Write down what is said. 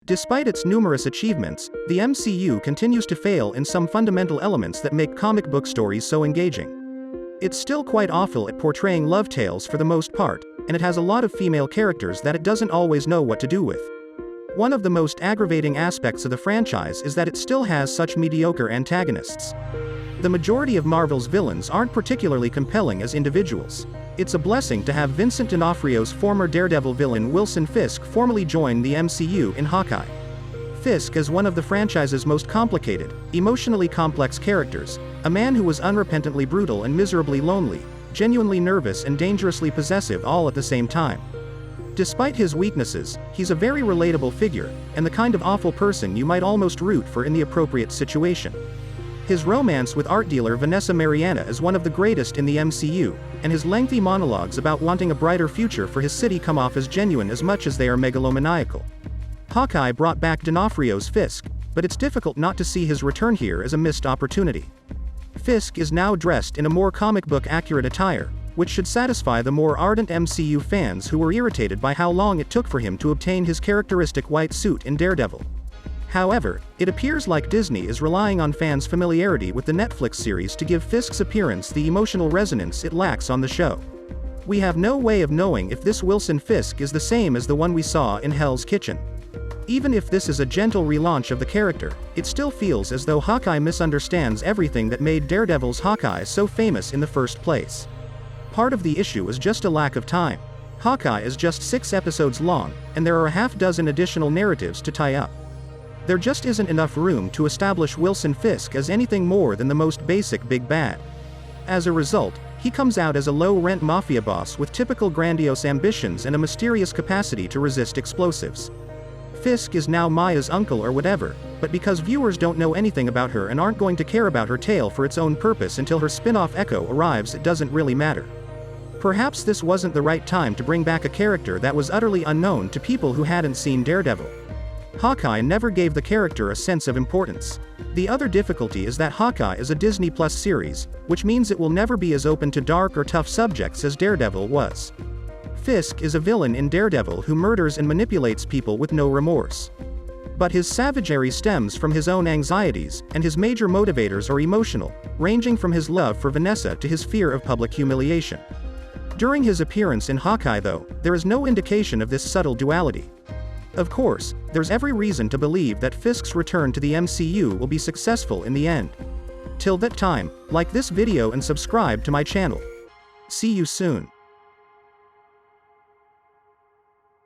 Despite its numerous achievements, the MCU continues to fail in some fundamental elements that make comic book stories so engaging. It's still quite awful at portraying love tales for the most part, and it has a lot of female characters that it doesn't always know what to do with. One of the most aggravating aspects of the franchise is that it still has such mediocre antagonists. The majority of Marvel's villains aren't particularly compelling as individuals. It's a blessing to have Vincent D'Onofrio's former Daredevil villain Wilson Fisk formally join the MCU in Hawkeye. Fisk is one of the franchise's most complicated, emotionally complex characters, a man who was unrepentantly brutal and miserably lonely, genuinely nervous and dangerously possessive all at the same time. Despite his weaknesses, he's a very relatable figure, and the kind of awful person you might almost root for in the appropriate situation. His romance with art dealer Vanessa Mariana is one of the greatest in the MCU, and his lengthy monologues about wanting a brighter future for his city come off as genuine as much as they are megalomaniacal. Hawkeye brought back D'Onofrio's Fisk, but it's difficult not to see his return here as a missed opportunity. Fisk is now dressed in a more comic book accurate attire, which should satisfy the more ardent MCU fans who were irritated by how long it took for him to obtain his characteristic white suit in Daredevil. However, it appears like Disney is relying on fans' familiarity with the Netflix series to give Fisk's appearance the emotional resonance it lacks on the show. We have no way of knowing if this Wilson Fisk is the same as the one we saw in Hell's Kitchen. Even if this is a gentle relaunch of the character, it still feels as though Hawkeye misunderstands everything that made Daredevil's Hawkeye so famous in the first place. Part of the issue is just a lack of time. Hawkeye is just 6 episodes long, and there are a half dozen additional narratives to tie up. There just isn't enough room to establish Wilson Fisk as anything more than the most basic big bad. As a result, he comes out as a low-rent mafia boss with typical grandiose ambitions and a mysterious capacity to resist explosives. Fisk is now Maya's uncle or whatever, but because viewers don't know anything about her and aren't going to care about her tale for its own purpose until her spin-off Echo arrives, it doesn't really matter. Perhaps this wasn't the right time to bring back a character that was utterly unknown to people who hadn't seen Daredevil. Hawkeye never gave the character a sense of importance. The other difficulty is that Hawkeye is a Disney Plus series, which means it will never be as open to dark or tough subjects as Daredevil was. Fisk is a villain in Daredevil who murders and manipulates people with no remorse. But his savagery stems from his own anxieties, and his major motivators are emotional, ranging from his love for Vanessa to his fear of public humiliation. During his appearance in Hawkeye, though, there is no indication of this subtle duality. Of course, there's every reason to believe that Fisk's return to the MCU will be successful in the end. Till that time, like this video and subscribe to my channel. See you soon.